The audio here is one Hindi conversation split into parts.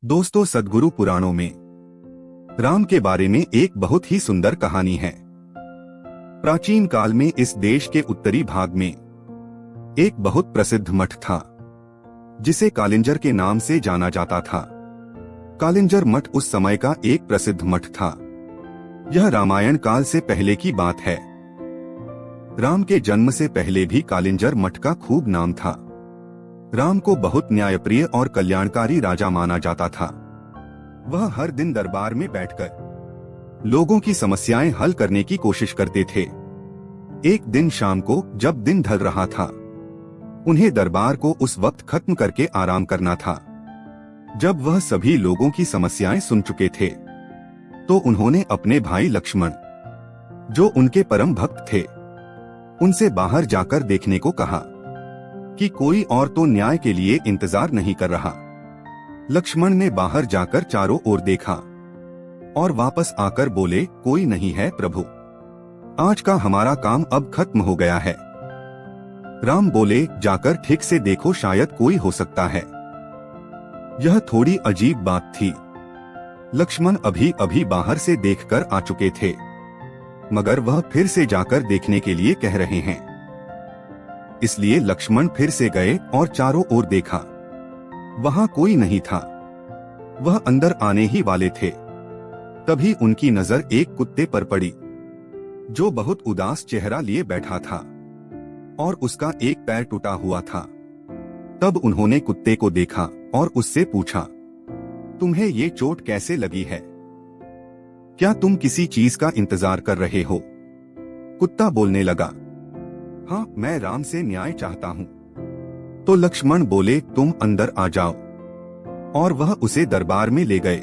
दोस्तों, सद्गुरु पुराणों में राम के बारे में एक बहुत ही सुंदर कहानी है। प्राचीन काल में इस देश के उत्तरी भाग में एक बहुत प्रसिद्ध मठ था जिसे कालिंजर के नाम से जाना जाता था। कालिंजर मठ उस समय का एक प्रसिद्ध मठ था। यह रामायण काल से पहले की बात है। राम के जन्म से पहले भी कालिंजर मठ का खूब नाम था। राम को बहुत न्यायप्रिय और कल्याणकारी राजा माना जाता था। वह हर दिन दरबार में बैठकर लोगों की समस्याएं हल करने की कोशिश करते थे। एक दिन शाम को जब दिन ढल रहा था, उन्हें दरबार को उस वक्त खत्म करके आराम करना था। जब वह सभी लोगों की समस्याएं सुन चुके थे, तो उन्होंने अपने भाई लक्ष्मण, जो उनके परम भक्त थे, उनसे बाहर जाकर देखने को कहा कि कोई और तो न्याय के लिए इंतजार नहीं कर रहा। लक्ष्मण ने बाहर जाकर चारों ओर देखा और वापस आकर बोले, कोई नहीं है प्रभु, आज का हमारा काम अब खत्म हो गया है। राम बोले, जाकर ठीक से देखो, शायद कोई हो सकता है। यह थोड़ी अजीब बात थी। लक्ष्मण अभी अभी बाहर से देखकर आ चुके थे, मगर वह फिर से जाकर देखने के लिए कह रहे हैं। इसलिए लक्ष्मण फिर से गए और चारों ओर देखा। वहां कोई नहीं था। वह अंदर आने ही वाले थे, तभी उनकी नजर एक कुत्ते पर पड़ी, जो बहुत उदास चेहरा लिए बैठा था और उसका एक पैर टूटा हुआ था। तब उन्होंने कुत्ते को देखा और उससे पूछा, तुम्हें ये चोट कैसे लगी है? क्या तुम किसी चीज का इंतजार कर रहे हो? कुत्ता बोलने लगा, हाँ, मैं राम से न्याय चाहता हूँ। तो लक्ष्मण बोले, तुम अंदर आ जाओ, और वह उसे दरबार में ले गए।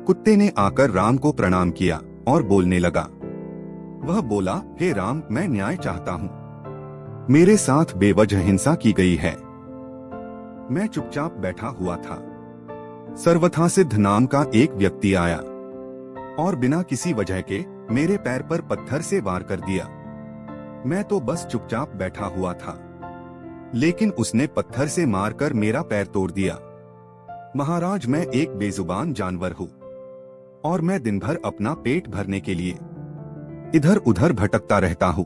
कुत्ते ने आकर राम को प्रणाम किया और बोलने लगा। वह बोला, हे राम, मैं न्याय चाहता हूँ। मेरे साथ बेवजह हिंसा की गई है। मैं चुपचाप बैठा हुआ था। सर्वथासिद्ध नाम का एक व्यक्ति आया और बिना किसी वजह के मेरे पैर पर पत्थर से वार कर दिया। मैं तो बस चुपचाप बैठा हुआ था, लेकिन उसने पत्थर से मारकर मेरा पैर तोड़ दिया। महाराज, मैं एक बेजुबान जानवर हूँ और मैं दिन भर अपना पेट भरने के लिए इधर उधर भटकता रहता हूँ।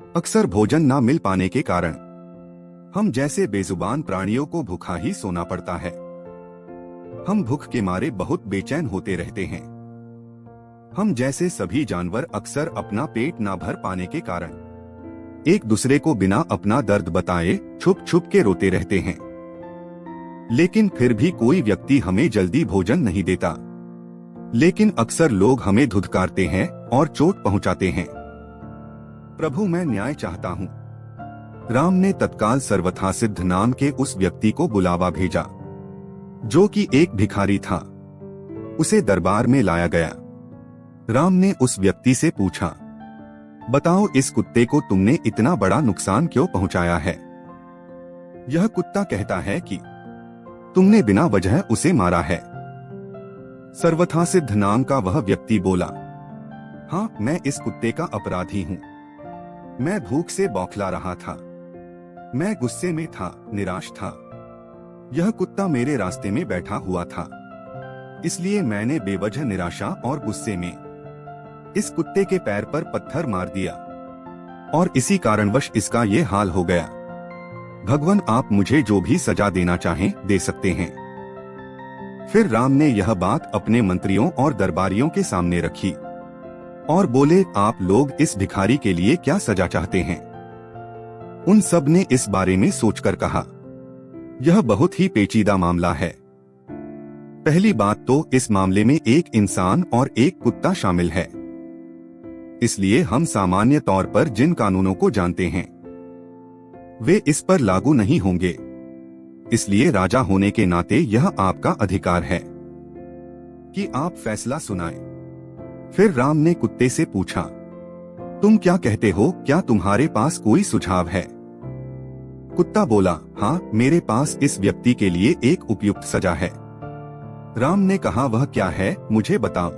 अक्सर भोजन न मिल पाने के कारण हम जैसे बेजुबान प्राणियों को भूखा ही सोना पड़ता है। हम भूख के मारे बहुत बेचैन होते रहते हैं। हम जैसे सभी जानवर अक्सर अपना पेट न भर पाने के कारण एक दूसरे को बिना अपना दर्द बताए छुप छुप के रोते रहते हैं। लेकिन फिर भी कोई व्यक्ति हमें जल्दी भोजन नहीं देता, लेकिन अक्सर लोग हमें धुतकारते हैं और चोट पहुंचाते हैं। प्रभु, मैं न्याय चाहता हूँ। राम ने तत्काल सर्वथासिद्ध नाम के उस व्यक्ति को बुलावा भेजा, जो कि एक भिखारी था। उसे दरबार में लाया गया। राम ने उस व्यक्ति से पूछा, बताओ, इस कुत्ते को तुमने इतना बड़ा नुकसान क्यों पहुंचाया है? यह कुत्ता कहता है कि तुमने बिना वजह उसे मारा है। सर्वथासिद्ध नाम का वह व्यक्ति बोला, हाँ, मैं इस कुत्ते का अपराधी हूँ। मैं भूख से बौखला रहा था। मैं गुस्से में था, निराश था। यह कुत्ता मेरे रास्ते में बैठा हुआ था, इसलिए मैंने बेवजह निराशा और गुस्से में इस कुत्ते के पैर पर पत्थर मार दिया और इसी कारणवश इसका ये हाल हो गया। भगवान, आप मुझे जो भी सजा देना चाहें दे सकते हैं। फिर राम ने यह बात अपने मंत्रियों और दरबारियों के सामने रखी और बोले, आप लोग इस भिखारी के लिए क्या सजा चाहते हैं? उन सब ने इस बारे में सोचकर कहा, यह बहुत ही पेचीदा मामला है। पहली बात तो इस मामले में एक इंसान और एक कुत्ता शामिल है, इसलिए हम सामान्य तौर पर जिन कानूनों को जानते हैं वे इस पर लागू नहीं होंगे। इसलिए राजा होने के नाते यह आपका अधिकार है कि आप फैसला सुनाएं। फिर राम ने कुत्ते से पूछा, तुम क्या कहते हो? क्या तुम्हारे पास कोई सुझाव है? कुत्ता बोला, हाँ, मेरे पास इस व्यक्ति के लिए एक उपयुक्त सजा है। राम ने कहा, वह क्या है, मुझे बताओ।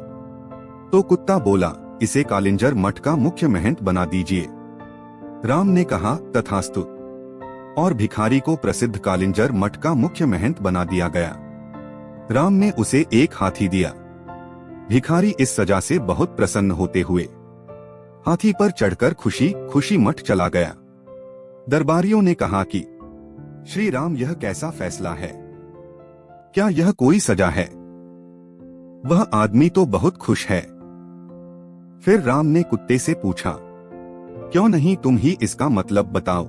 तो कुत्ता बोला, इसे कालिंजर मठ का मुख्य महंत बना दीजिए। राम ने कहा, तथास्तु, और भिखारी को प्रसिद्ध कालिंजर मठ का मुख्य महंत बना दिया गया। राम ने उसे एक हाथी दिया। भिखारी इस सजा से बहुत प्रसन्न होते हुए हाथी पर चढ़कर खुशी खुशी मठ चला गया। दरबारियों ने कहा कि श्री राम, यह कैसा फैसला है? क्या यह कोई सजा है? वह आदमी तो बहुत खुश है। फिर राम ने कुत्ते से पूछा, क्यों नहीं तुम ही इसका मतलब बताओ?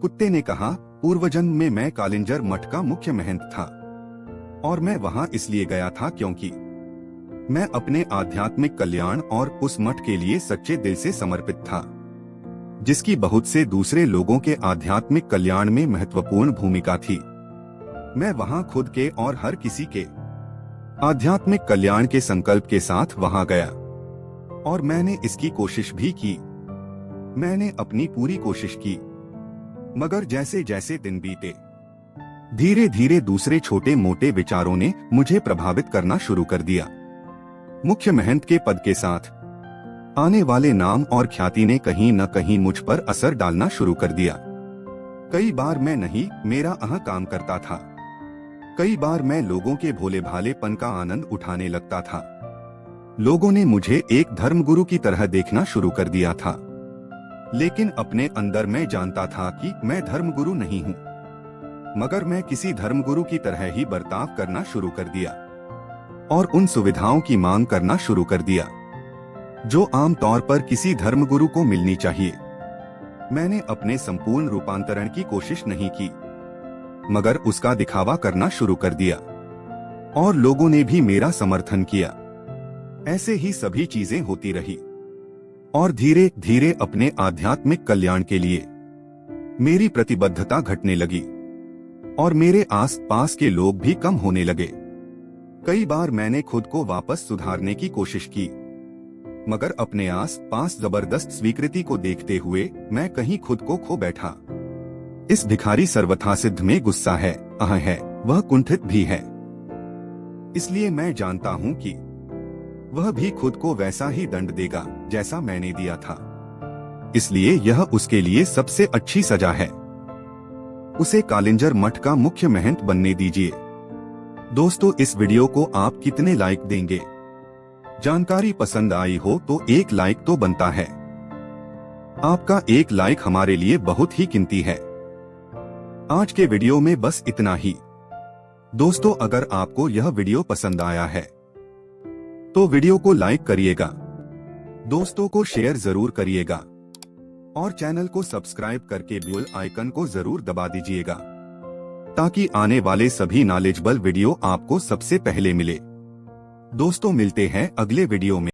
कुत्ते ने कहा, पूर्वजन्म में मैं कालिंजर मठ का मुख्य महंत था और मैं वहां इसलिए गया था क्योंकि मैं अपने आध्यात्मिक कल्याण और उस मठ के लिए सच्चे दिल से समर्पित था, जिसकी बहुत से दूसरे लोगों के आध्यात्मिक कल्याण में महत्वपूर्ण भूमिका थी। मैं वहां खुद के और हर किसी के आध्यात्मिक कल्याण के संकल्प के साथ वहां गया और मैंने इसकी कोशिश भी की। मैंने अपनी पूरी कोशिश की, मगर जैसे जैसे दिन बीते, धीरे धीरे दूसरे छोटे मोटे विचारों ने मुझे प्रभावित करना शुरू कर दिया। मुख्य महंत के पद के साथ आने वाले नाम और ख्याति ने कहीं न कहीं मुझ पर असर डालना शुरू कर दिया। कई बार मैं नहीं मेरा अह काम करता था। कई बार मैं लोगों के भोले भालेपन का आनंद उठाने लगता था। लोगों ने मुझे एक धर्मगुरु की तरह देखना शुरू कर दिया था, लेकिन अपने अंदर मैं जानता था कि मैं धर्मगुरु नहीं हूँ, मगर मैं किसी धर्मगुरु की तरह ही बर्ताव करना शुरू कर दिया और उन सुविधाओं की मांग करना शुरू कर दिया जो आम तौर पर किसी धर्मगुरु को मिलनी चाहिए। मैंने अपने संपूर्ण रूपांतरण की कोशिश नहीं की, मगर उसका दिखावा करना शुरू कर दिया और लोगों ने भी मेरा समर्थन किया। ऐसे ही सभी चीजें होती रही और धीरे धीरे अपने आध्यात्मिक कल्याण के लिए मेरी प्रतिबद्धता घटने लगी और मेरे आस पास के लोग भी कम होने लगे। कई बार मैंने खुद को वापस सुधारने की कोशिश की, मगर अपने आस पास जबरदस्त स्वीकृति को देखते हुए मैं कहीं खुद को खो बैठा। इस भिखारी सर्वथा सिद्ध में गुस्सा है, अह है, वह कुंठित भी है। इसलिए मैं जानता हूँ कि वह भी खुद को वैसा ही दंड देगा जैसा मैंने दिया था। इसलिए यह उसके लिए सबसे अच्छी सजा है। उसे कालिंजर मठ का मुख्य महंत बनने दीजिए। दोस्तों, इस वीडियो को आप कितने लाइक देंगे? जानकारी पसंद आई हो तो एक लाइक तो बनता है। आपका एक लाइक हमारे लिए बहुत ही कीमती है। आज के वीडियो में बस इतना ही। दोस्तों, अगर आपको यह वीडियो पसंद आया है तो वीडियो को लाइक करिएगा, दोस्तों को शेयर जरूर करिएगा और चैनल को सब्सक्राइब करके बेल आइकन को जरूर दबा दीजिएगा ताकि आने वाले सभी नॉलेजेबल वीडियो आपको सबसे पहले मिले। दोस्तों, मिलते हैं अगले वीडियो में।